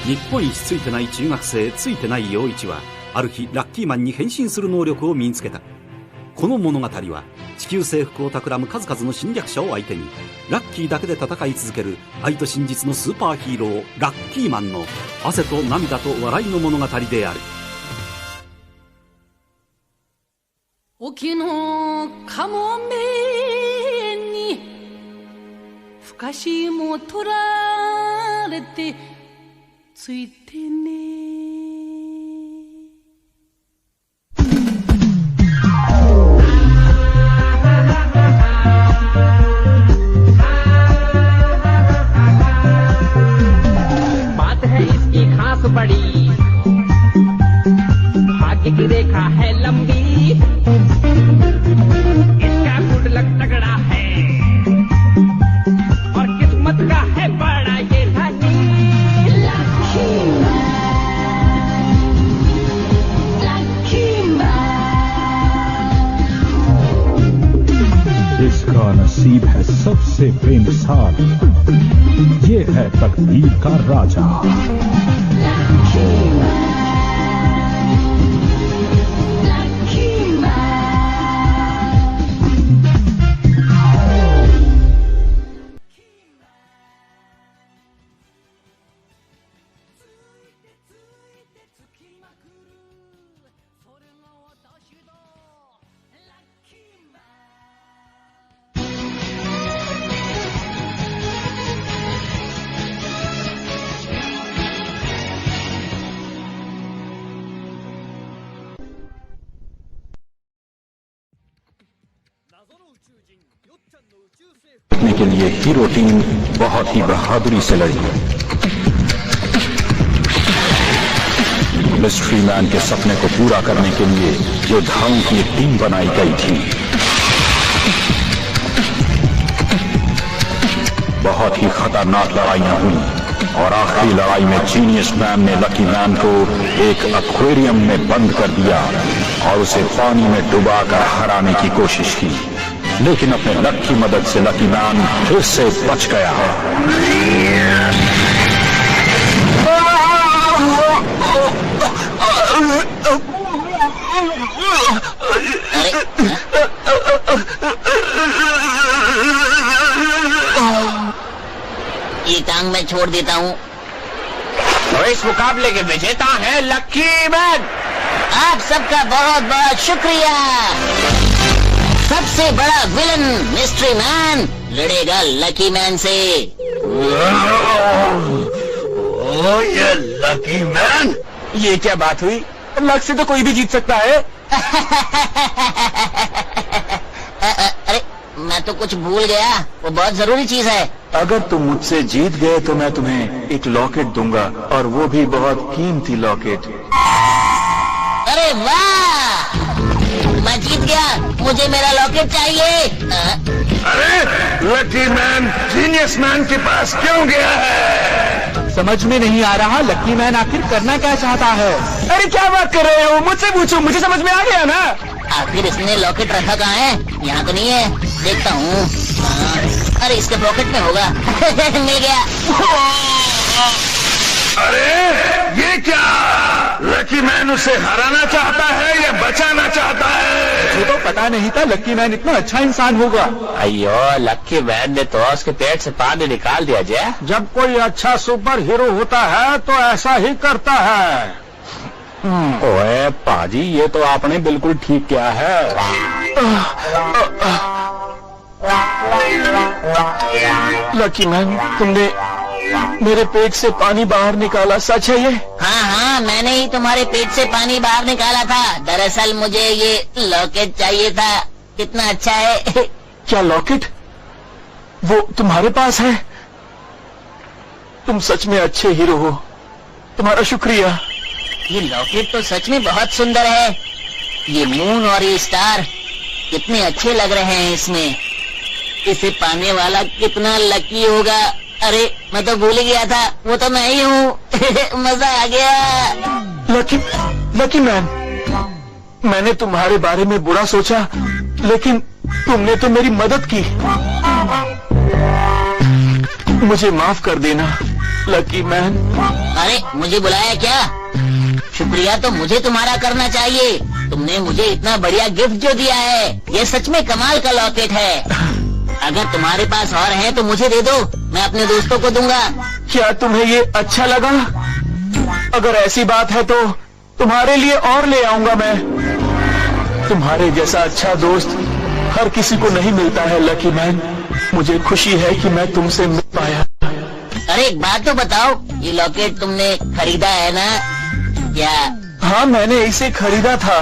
日本一ついてない中学生ついてない陽一はある日ラッキーマンに変身する能力を身につけた。この物語は地球征服を企む数々の侵略者を相手にラッキーだけで戦い続ける愛と真実のスーパーヒーローラッキーマンの汗と涙と笑いの物語である。沖のかもめにふかしも取られてついてね。बड़ी भाग्य की रेखा है लंबी इसका गुडलक तगड़ा है और किस्मत का है बड़ा ये धनी जिसका नसीब है सबसे बेमिसाल, ये है तकदीर का राजा। जीतने के लिए हीरो टीम बहुत ही बहादुरी से लड़ी। मिस्ट्री मैन के सपने को पूरा करने के लिए योद्धाओं की एक टीम बनाई गई थी। बहुत ही खतरनाक लड़ाइयां हुई और आखिरी लड़ाई में जीनियस मैन ने लकी मैन को एक एक्वेरियम में बंद कर दिया और उसे पानी में डुबाकर हराने की कोशिश की, लेकिन अपने लक की मदद से लकी मैन फिर से बच गया। ये टांग मैं छोड़ देता हूँ। तो इस मुकाबले के विजेता हैं लकी मैन। आप सबका बहुत बहुत शुक्रिया। सबसे बड़ा विलन मिस्ट्री मैन लड़ेगा लकी मैन से। ओ ये लकी मैन, ये क्या बात हुई? लक से तो कोई भी जीत सकता है। अरे मैं तो कुछ भूल गया, वो बहुत जरूरी चीज है। अगर तुम मुझसे जीत गए तो मैं तुम्हें एक लॉकेट दूंगा, और वो भी बहुत कीमती लॉकेट। अरे वाह, मैं जीत गया, मुझे मेरा लॉकेट चाहिए। अरे लकी मैन जीनियस मैन के पास क्यों गया है? समझ में नहीं आ रहा लकी मैन आखिर करना क्या चाहता है। अरे क्या बात कर रहे हो? मुझसे पूछो, मुझे समझ में आ गया ना। आखिर इसने लॉकेट रखा कहाँ है? यहाँ तो नहीं है, देखता हूँ। अरे इसके पॉकेट में होगा। मिल गया। अरे ये क्या? लकी मैन उसे हराना चाहता है या बचाना चाहता है? मुझे तो पता नहीं था लकी मैन इतना अच्छा इंसान होगा। अयो लकी मैन ने तो उसके पेट से पानी निकाल दिया। जय, जब कोई अच्छा सुपर हीरो होता है तो ऐसा ही करता है। ओए पाजी, ये तो आपने बिल्कुल ठीक किया है। लकी मैन, तुमने मेरे पेट से पानी बाहर निकाला, सच है ये? हाँ हाँ, मैंने ही तुम्हारे पेट से पानी बाहर निकाला था। दरअसल मुझे ये लॉकेट चाहिए था। कितना अच्छा है। क्या लॉकेट? वो तुम्हारे पास है? तुम सच में अच्छे हीरो हो, तुम्हारा शुक्रिया। ये लॉकेट तो सच में बहुत सुंदर है। ये मून और ये स्टार कितने अच्छे लग रहे हैं इसमें। इसे पाने वाला कितना लकी होगा। अरे मैं तो भूल गया था, वो तो मैं ही हूँ। मजा आ गया। लकी मैन, मैंने तुम्हारे बारे में बुरा सोचा, लेकिन तुमने तो मेरी मदद की। मुझे माफ कर देना। Lucky man. अरे मुझे बुलाया क्या? शुक्रिया तो मुझे तुम्हारा करना चाहिए। तुमने मुझे इतना बढ़िया गिफ्ट जो दिया है, ये सच में कमाल का लॉकेट है। अगर तुम्हारे पास और है तो मुझे दे दो, मैं अपने दोस्तों को दूंगा। क्या तुम्हें ये अच्छा लगा? अगर ऐसी बात है तो तुम्हारे लिए और ले आऊंगा मैं। तुम्हारे जैसा अच्छा दोस्त हर किसी को नहीं मिलता है लकी मैन। मुझे खुशी है कि मैं तुमसे मिल पाया। अरे एक बात तो बताओ, ये लॉकेट तुमने खरीदा है ना? क्या? हाँ, मैंने इसे खरीदा था।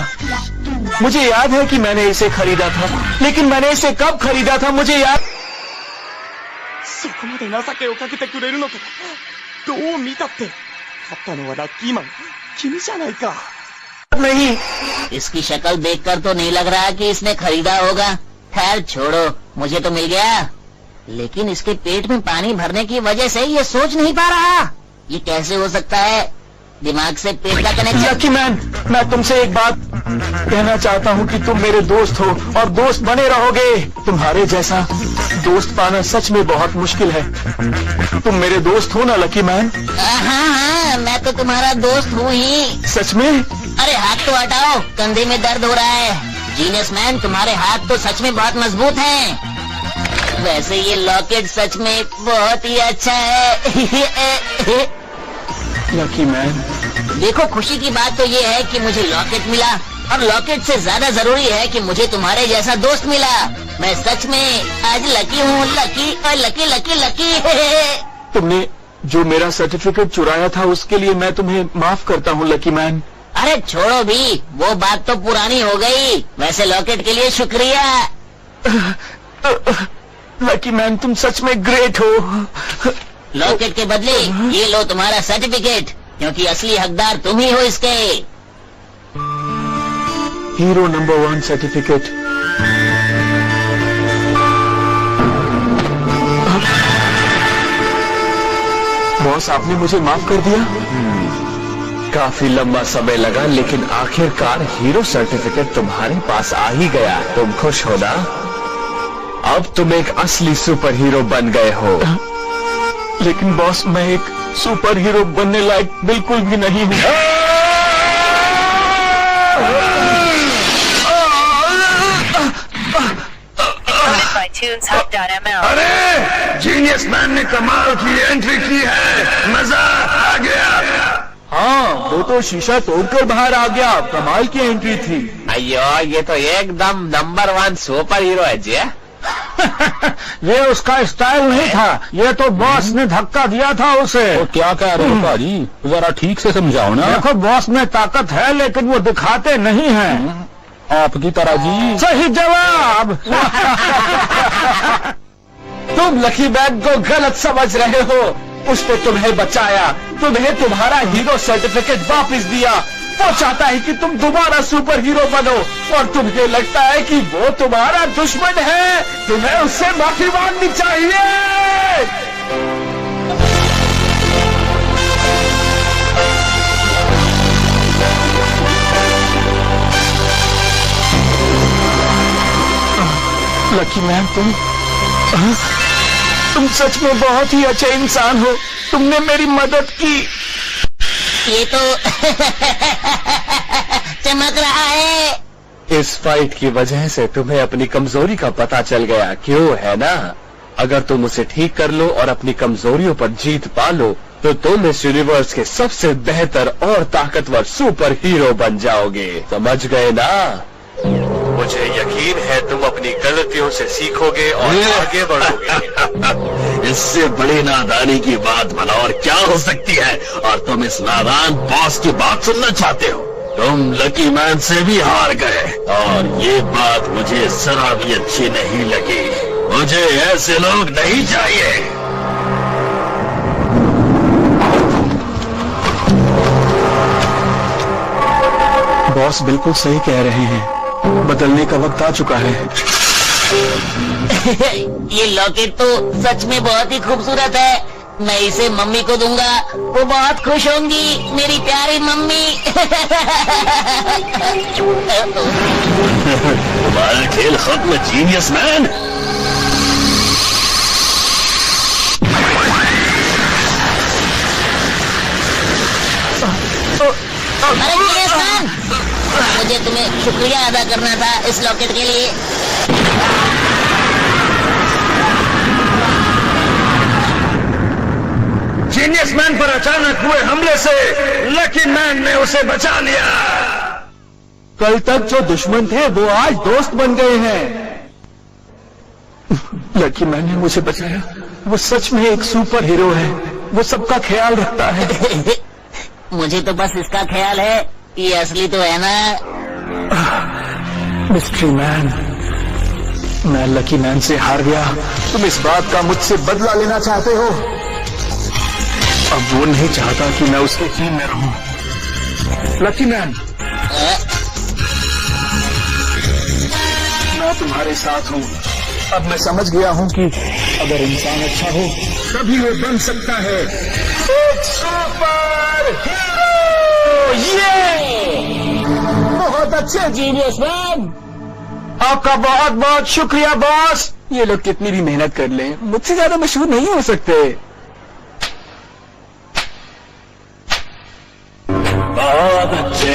मुझे याद है कि मैंने इसे खरीदा था, लेकिन मैंने इसे कब खरीदा था मुझे याद। そこまで情けをかけてくれるのか。どう見たって勝ったのはラッキーマン、君じゃないか。नहीं। इसकी शक्ल देखकर तो नहीं लग रहा कि इसने खरीदा होगा। खैर छोड़ो, मुझे तो मिल गया। लेकिन इसके पेट में पानी भरने की वजह से ये सोच नहीं पा रहा। ये कैसे हो सकता है? दिमाग से पेट का कनेक्शन। लकी मैन, मैं तुमसे एक बात कहना चाहता हूँ कि तुम मेरे दोस्त हो और दोस्त बने रहोगे। तुम्हारे जैसा दोस्त पाना सच में बहुत मुश्किल है। तुम मेरे दोस्त हो ना लकी मैन? हाँ, मैं तो तुम्हारा दोस्त हूँ ही। सच में? अरे हाथ तो हटाओ, कंधे में दर्द हो रहा है। जीनियस मैन, तुम्हारे हाथ तो सच में बहुत मजबूत हैं। वैसे ये लॉकेट सच में बहुत ही अच्छा है। लकी मैन, देखो खुशी की बात तो ये है कि मुझे लॉकेट मिला, और लॉकेट से ज्यादा जरूरी है कि मुझे तुम्हारे जैसा दोस्त मिला। मैं सच में आज लकी हूँ, लकी और लकी लकी लकी। तुमने जो मेरा सर्टिफिकेट चुराया था उसके लिए मैं तुम्हें माफ करता हूँ लकी मैन। अरे छोड़ो भी, वो बात तो पुरानी हो गई। वैसे लॉकेट के लिए शुक्रिया। लकी मैन, तुम सच में ग्रेट हो। लॉकेट के बदले ये लो तुम्हारा सर्टिफिकेट, क्योंकि असली हकदार तुम ही हो इसके। Hero number 1 certificate. बॉस, आपने मुझे माफ कर दिया। काफी लंबा समय लगा, लेकिन आखिरकार हीरो सर्टिफिकेट तुम्हारे पास आ ही गया। तुम खुश हो ना? अब तुम एक असली सुपर हीरो बन गए हो। लेकिन बॉस, मैं एक सुपर हीरो बनने लायक बिल्कुल भी नहीं हूँ। अरे जीनियस मैन ने कमाल की एंट्री की है, मजा आ गया। हाँ, वो तो शीशा तोड़कर बाहर आ गया। कमाल की एंट्री थी। अयो, ये तो एकदम नंबर 1 सुपर हीरो है जी। ये उसका स्टाइल नहीं था, ये तो बॉस ने धक्का दिया था उसे। तो क्या कह रहे हो भाजी, जरा ठीक से समझाओ ना। देखो, बॉस में ताकत है लेकिन वो दिखाते नहीं हैं। आपकी तरह जी। सही जवाब। तुम लकी मैन को गलत समझ रहे हो। उसने तुम्हें बचाया, तुम्हें तुम्हारा हीरो सर्टिफिकेट वापस दिया। वो चाहता है कि तुम दोबारा सुपर हीरो बनो, और तुम्हें लगता है कि वो तुम्हारा दुश्मन है। तुम्हें उससे माफी मांगनी चाहिए। लकी मैन, तुम सच में बहुत ही अच्छे इंसान हो। तुमने मेरी मदद की। ये तो चमक रहा है। इस फाइट की वजह से तुम्हें अपनी कमजोरी का पता चल गया, क्यों है ना? अगर तुम उसे ठीक कर लो और अपनी कमजोरियों पर जीत पा लो, तो तुम इस यूनिवर्स के सबसे बेहतर और ताकतवर सुपर हीरो बन जाओगे। समझ गए ना? मुझे यकीन है तुम अपनी गलतियों से सीखोगे और आगे बढ़ोगे। इससे बड़ी नादानी की बात भला और क्या हो सकती है? और तुम इस नादान बॉस की बात सुनना चाहते हो? तुम लकी मैन से भी हार गए, और ये बात मुझे जरा भी अच्छी नहीं लगी। मुझे ऐसे लोग नहीं चाहिए। बॉस बिल्कुल सही कह रहे हैं, बदलने का वक्त आ चुका है। ये लॉकेट तो सच में बहुत ही खूबसूरत है। मैं इसे मम्मी को दूंगा, वो बहुत खुश होंगी, मेरी प्यारी मम्मी। तुम्हारा खेल खत्म जीनियस मैन। अरे जीनियस मैन, मुझे तुम्हें शुक्रिया अदा करना था इस लॉकेट के लिए। जीनियस मैन पर अचानक हुए हमले से लकी मैन ने उसे बचा लिया। कल तक जो दुश्मन थे वो आज दोस्त बन गए हैं। लकी मैन ने मुझे बचाया। वो सच में एक सुपर हीरो है। वो सबका ख्याल रखता है। मुझे तो बस इसका ख्याल है, ये असली तो है ना। मिस्ट्री मैन, मैं लकी मैन से हार गया। तुम इस बात का मुझसे बदला लेना चाहते हो। अब वो नहीं चाहता कि मैं उसके टीम में रहूं। लकी मैन, मैं तुम्हारे साथ हूं। अब मैं समझ गया हूं कि अगर इंसान अच्छा हो तभी वो बन सकता है एक सुपर हीरो। ये बहुत अच्छे जीनियस मैन, आपका बहुत बहुत शुक्रिया बॉस। ये लोग कितनी भी मेहनत कर लें, मुझसे ज्यादा मशहूर नहीं हो सकते। बहुत अच्छे,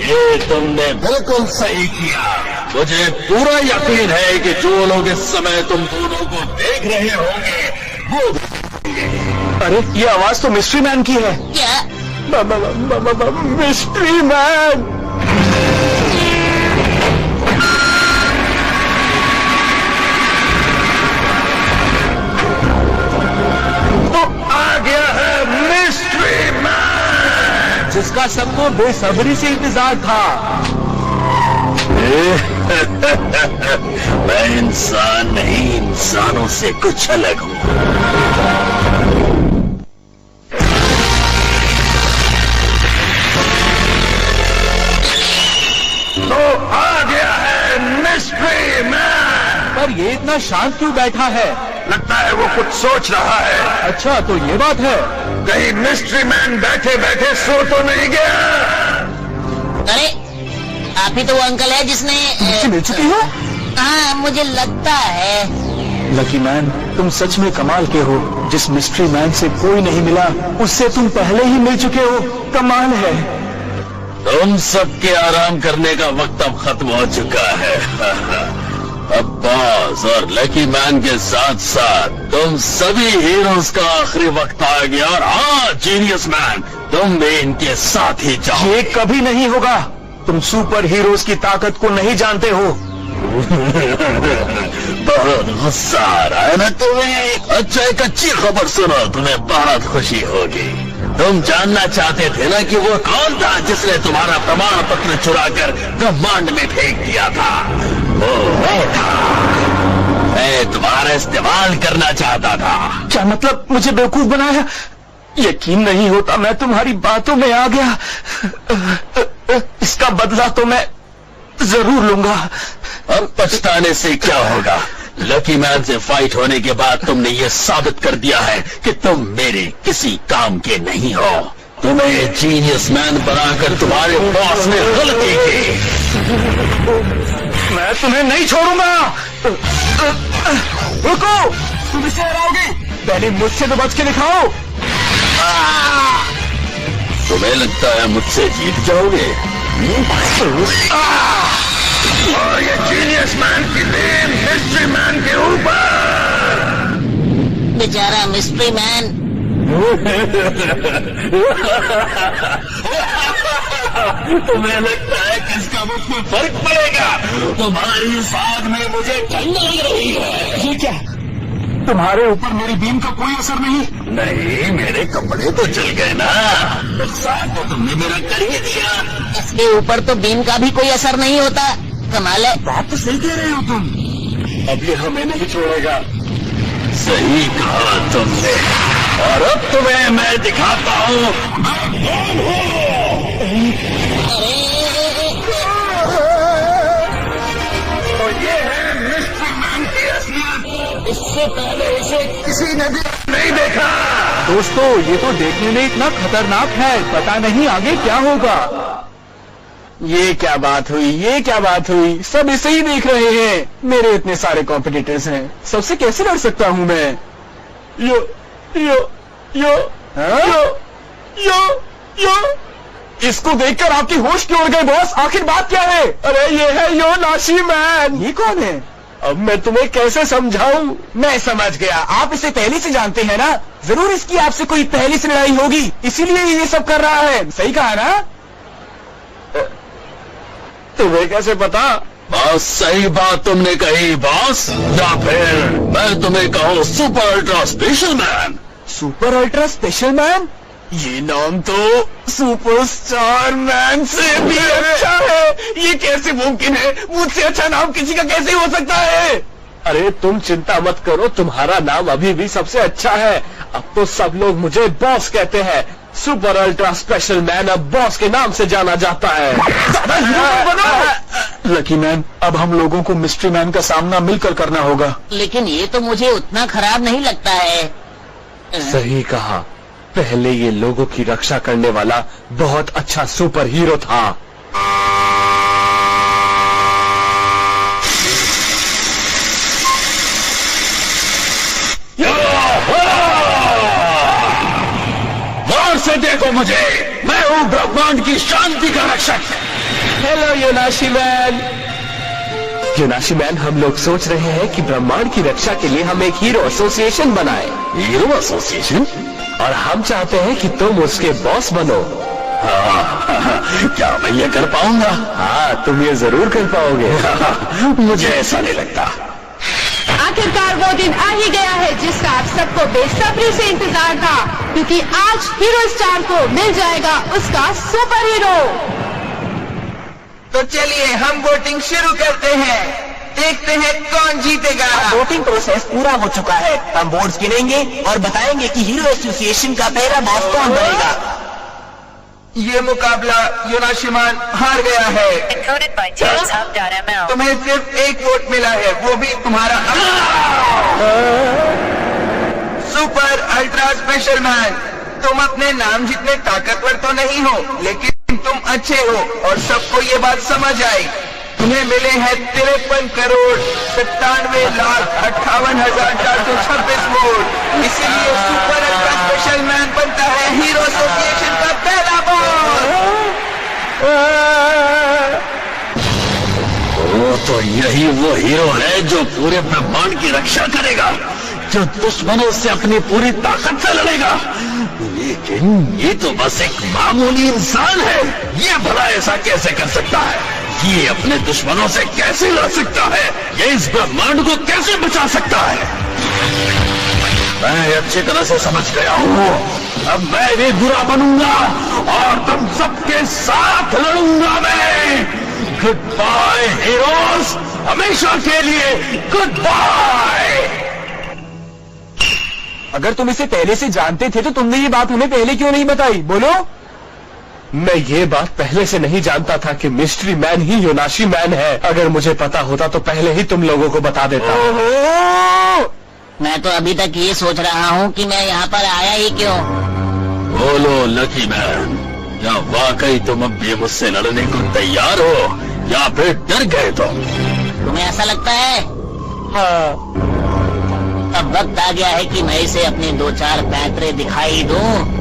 ये तुमने बिल्कुल सही किया। मुझे पूरा यकीन है कि जो लोग इस समय तुम दोनों को देख रहे होंगे वो। अरे ये आवाज तो मिस्ट्री मैन की है। क्या? Mystery man. तो आ गया है मिस्ट्री मैन, जिसका सबको बेसब्री से इंतजार था। मैं इंसान नहीं, इंसानों से कुछ अलग हूं। तो आ गया है मिस्ट्री मैन। पर ये इतना शांत क्यों बैठा है? लगता है वो कुछ सोच रहा है। अच्छा, तो ये बात है। कहीं मिस्ट्री मैन बैठे बैठे सो तो नहीं गया? अरे आप ही तो वो अंकल है जिसने मुझसे मिल चुकी हो? हाँ, मुझे लगता है। लकी मैन, तुम सच में कमाल के हो। जिस मिस्ट्री मैन से कोई नहीं मिला उससे तुम पहले ही मिल चुके हो। कमाल है। तुम सबके आराम करने का वक्त अब खत्म हो चुका है। अब बॉस और लकी मैन के साथ साथ तुम सभी हीरोज का आखिरी वक्त आ गया। और हाँ जीनियस मैन, तुम भी इनके साथ ही जाओ। ये कभी नहीं होगा। तुम सुपर हीरोज की ताकत को नहीं जानते हो। बहुत गुस्सा आ रहा है ना तुम्हें? अच्छा, एक अच्छी खबर सुनो, तुम्हें बहुत खुशी होगी। तुम जानना चाहते थे ना कि वो कौन था जिसने तुम्हारा प्रमाण पत्र चुराकर ब्रह्मांड में फेंक दिया था? वो मैं था। मैं तुम्हारा इस्तेमाल करना चाहता था। क्या मतलब? मुझे बेवकूफ बनाया? यकीन नहीं होता, मैं तुम्हारी बातों में आ गया। इसका बदला तो मैं जरूर लूंगा। अब पछताने से क्या होगा? लकी मैन से फाइट होने के बाद तुमने ये साबित कर दिया है कि तुम मेरे किसी काम के नहीं हो। तुम्हें जीनियस मैन बनाकर तुम्हारे बॉस ने गलती की। मैं तुम्हें नहीं छोड़ूंगा। रुको, तुम इसे हराओगे। पहले मुझसे तो बच के दिखाओ। तुम्हें लगता है मुझसे जीत जाओगे? और ये जीनियस मैन की देन मिस्ट्री मैन के ऊपर। बेचारा मिस्ट्री मैन। तुम्हें लगता है कि इसका मुझ में फर्क पड़ेगा? तुम्हारी साथ में मुझे ठंड लग रही है। ये क्या? तुम्हारे ऊपर मेरी बीम का कोई असर नहीं? नहीं, मेरे कपड़े तो जल गए ना। नुकसान तो तुमने मेरा कर ही दिया। इसके ऊपर तो बीम का भी कोई असर नहीं होता। कमाल है। बात तो सही कह रहे हो तुम। अब ये हमें नहीं छोड़ेगा। सही कहा तुमने। और अब तुम्हें मैं दिखाता हूँ और ये है मिस्ट्री मैन की असलियत। इससे पहले इसे किसी ने भी नहीं देखा। दोस्तों, ये तो देखने में इतना खतरनाक है, पता नहीं आगे क्या होगा। ये क्या बात हुई? ये क्या बात हुई? सब इसे ही देख रहे हैं। मेरे इतने सारे कॉम्पिटिटर्स हैं, सबसे कैसे लड़ सकता हूँ मैं? यो यो यो यो यो यो इसको देखकर आपकी होश क्यों उड़ गई बॉस? आखिर बात क्या है? अरे ये है योनाशी मैन। ये कौन है? अब मैं तुम्हें कैसे समझाऊं? मैं समझ गया, आप इसे पहले से जानते हैं ना। जरूर इसकी आपसे कोई पहले से लड़ाई होगी, इसीलिए ये सब कर रहा है। सही कहा ना? तुम्हें कैसे पता? बस सही बात तुमने कही बॉस, या फिर मैं तुम्हें कहूँ super ultra special man. Super ultra special man? ये नाम तो सुपरस्टार मैन से भी अच्छा है। ये कैसे मुमकिन है? मुझसे अच्छा नाम किसी का कैसे हो सकता है? अरे तुम चिंता मत करो, तुम्हारा नाम अभी भी सबसे अच्छा है। अब तो सब लोग मुझे बॉस कहते हैं। सुपर अल्ट्रा स्पेशल मैन अब बॉस के नाम से जाना जाता है। लकी मैन, अब हम लोगों को मिस्ट्री मैन का सामना मिलकर करना होगा। लेकिन ये तो मुझे उतना खराब नहीं लगता है। सही कहा, पहले ये लोगों की रक्षा करने वाला बहुत अच्छा सुपर हीरो था। गौर से देखो मुझे, मैं हूँ ब्रह्मांड की शांति का रक्षक। Hello Yonashi man. Yonashi man, हम लोग सोच रहे हैं कि ब्रह्मांड की रक्षा के लिए हम एक हीरो एसोसिएशन बनाएं। Hero association? और हम चाहते हैं कि तुम उसके बॉस बनो। क्या मैं ये कर पाऊंगा? हाँ, तुम ये जरूर कर पाओगे। मुझे ऐसा नहीं लगता। आखिरकार वो दिन आ ही गया है जिसका आप सबको बेसब्री से इंतजार था, क्योंकि आज हीरो स्टार को मिल जाएगा उसका सुपर हीरो। तो चलिए हम वोटिंग शुरू करते हैं, देखते हैं कौन जीतेगा। वोटिंग प्रोसेस पूरा हो चुका है। हम वोट्स गिनेंगे और बताएंगे कि हीरो एसोसिएशन का पहला बॉस कौन बनेगा। ये मुकाबला योनाशीमान हार गया है। तुम्हें सिर्फ एक वोट मिला है, वो भी तुम्हारा। सुपर अल्ट्रा स्पेशल मैन, तुम अपने नाम जितने ताकतवर तो नहीं हो, लेकिन तुम अच्छे हो और सबको ये बात समझ आई। तुम्हें मिले हैं 53,97,58,426 वोट। इसीलिए सुपर अल्ट्रा स्पेशल मैन बनता है हीरो एसोसिएशन का पहला बॉस। तो यही वो हीरो है जो पूरे ब्रह्मांड की रक्षा करेगा, जो दुश्मनों से अपनी पूरी ताकत से लड़ेगा। लेकिन ये तो बस एक मामूली इंसान है। ये भला ऐसा कैसे कर सकता है? ये अपने दुश्मनों से कैसे लड़ सकता है? ये इस ब्रह्मांड को कैसे बचा सकता है? मैं अच्छी तरह से समझ गया हूँ। अब मैं भी बुरा बनूंगा और तुम सबके साथ लड़ूंगा मैं। गुड बाय हीरोज, हमेशा के लिए गुड बाय। अगर तुम इसे पहले से जानते थे तो तुमने ये बात हमें पहले क्यों नहीं बताई? बोलो। मैं ये बात पहले से नहीं जानता था कि मिस्ट्री मैन ही योनाशी मैन है। अगर मुझे पता होता तो पहले ही तुम लोगों को बता देता। मैं तो अभी तक ये सोच रहा हूँ कि मैं यहाँ पर आया ही क्यों। बोलो लकी मैन, या वाकई तुम अब भी मुझसे लड़ने को तैयार हो या फिर डर गए तुम? तुम्हें ऐसा लगता है? हाँ। अब वक्त आ गया है कि मैं इसे अपने 2-4 पैतरे दिखाई दूं।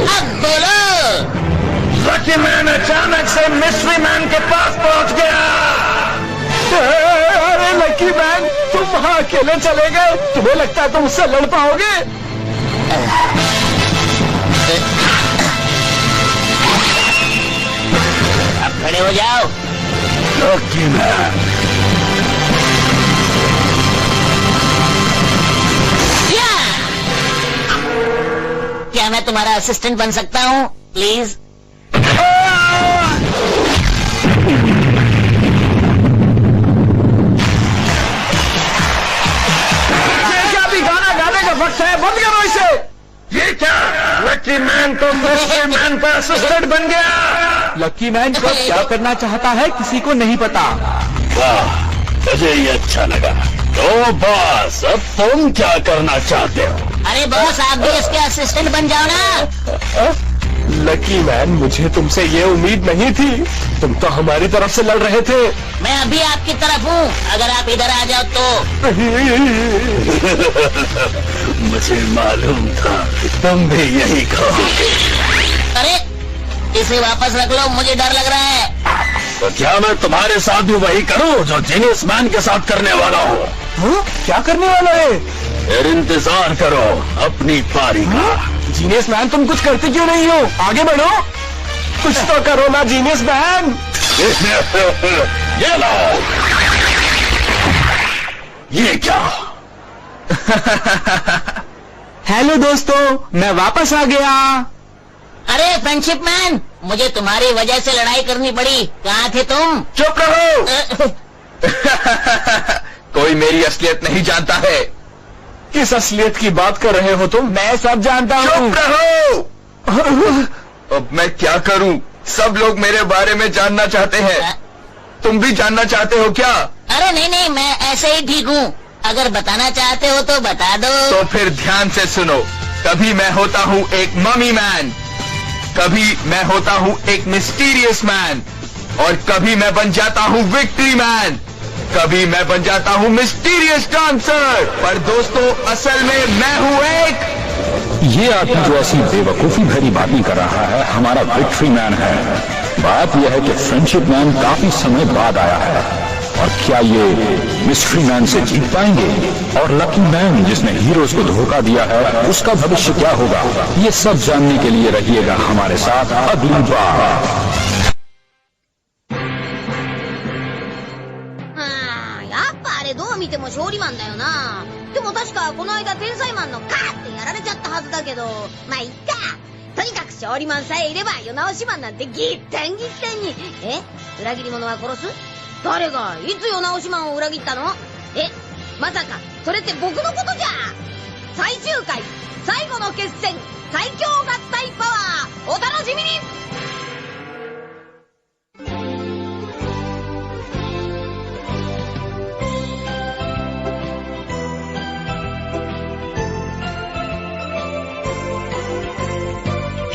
अब बोलो। लकी मैन अचानक से मिस्ट्री मैन के पास पहुंच गया। अरे लकी मैन, तुम वहाँ अकेले चले गए? तुम्हें लगता है तुम उससे लड़ पाओगे? अब खड़े हो जाओ। लकी मैन, क्या मैं तुम्हारा असिस्टेंट बन सकता हूँ प्लीज? क्या भी गाना गाने का वक्त है, बंद करो इसे। ये क्या? लकी मैन तो मिस्ट्री मैन का असिस्टेंट बन गया। लकी मैन को क्या करना चाहता है किसी को नहीं पता। वाह, मुझे ये अच्छा लगा। तो बॉस, अब तुम क्या करना चाहते हो? अरे बॉस, आप भी इसके असिस्टेंट बन जाओ ना। लकी मैन, मुझे तुमसे ये उम्मीद नहीं थी। तुम तो हमारी तरफ से लड़ रहे थे। मैं अभी आपकी तरफ हूँ, अगर आप इधर आ जाओ तो। मुझे मालूम था कि तुम भी यही कहोगे। अरे इसे वापस रख लो, मुझे डर लग रहा है। तो क्या मैं तुम्हारे साथ भी वही करूं जो जीनियस मैन के साथ करने वाला हूँ? क्या करने वाला है? फिर इंतजार करो अपनी पारी का। जीनियस मैन तुम कुछ करते क्यों नहीं हो? आगे बढ़ो, कुछ तो करो ना जीनियस मैन। ये लो। ये क्या? हेलो दोस्तों, मैं वापस आ गया। अरे फ्रेंडशिप मैन, मुझे तुम्हारी वजह से लड़ाई करनी पड़ी। कहाँ थे तुम? चुप रहो। कोई मेरी असलियत नहीं जानता है। किस असलियत की बात कर रहे हो तुम? मैं सब जानता हूँ। चुप रहो। अब मैं क्या करूं? सब लोग मेरे बारे में जानना चाहते हैं। तुम भी जानना चाहते हो क्या? अरे नहीं, मैं ऐसे ही ठीक हूँ। अगर बताना चाहते हो तो बता दो। तो फिर ध्यान से सुनो। कभी मैं होता हूँ एक ममी मैन, कभी मैं होता हूँ एक मिस्टीरियस मैन, और कभी मैं बन जाता हूँ विक्ट्री मैन, कभी मैं बन जाता हूँ मिस्टीरियस डांसर। पर दोस्तों, असल में मैं हूँ एक। ये आदमी जो ऐसी बेवकूफी भरी बातें कर रहा है हमारा विक्ट्री मैन है। बात यह है कि फ्रेंडशिप मैन काफी समय बाद आया है, और क्या ये मिस्ट्री मैन से जीत पाएंगे? और लकी मैन जिसने हीरोज को धोखा दिया है उसका भविष्य क्या होगा? ये सब जानने के लिए रहिएगा हमारे साथ अगली बार। どう見ても勝利マンだよな。でも確かこの間天才マンのカーってやられちゃったはずだけど、まあいっか。とにかく勝利マンさえいれば世直しマンなんてぎったんぎったんに。裏切り者は殺す？誰がいつ世直しマンを裏切ったの？まさかそれって僕のことじゃ。最終回最後の決戦最強合体パワーお楽しみに。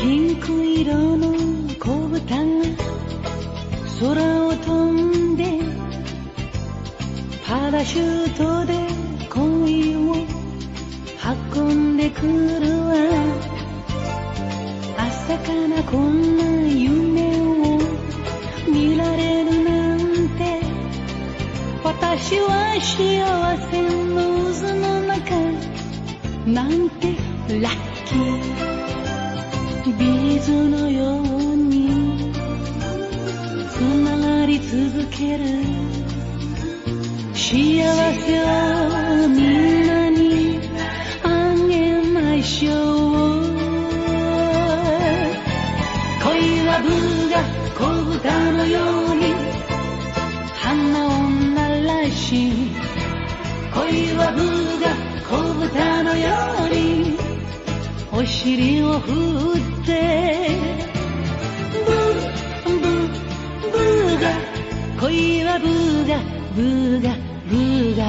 ピンク色の子豚が空を飛んでパラシュートで恋を運んでくるわ。朝からこんな夢を見られるなんて、私は幸せの渦の中なんてラッキー。ビーズのようにつながり続ける幸せをみんなにあげましょう。恋はブが子豚のように花を鳴らし、恋はブが子豚のようにお尻を振ってブーブーブーが恋はブーがブーがブーが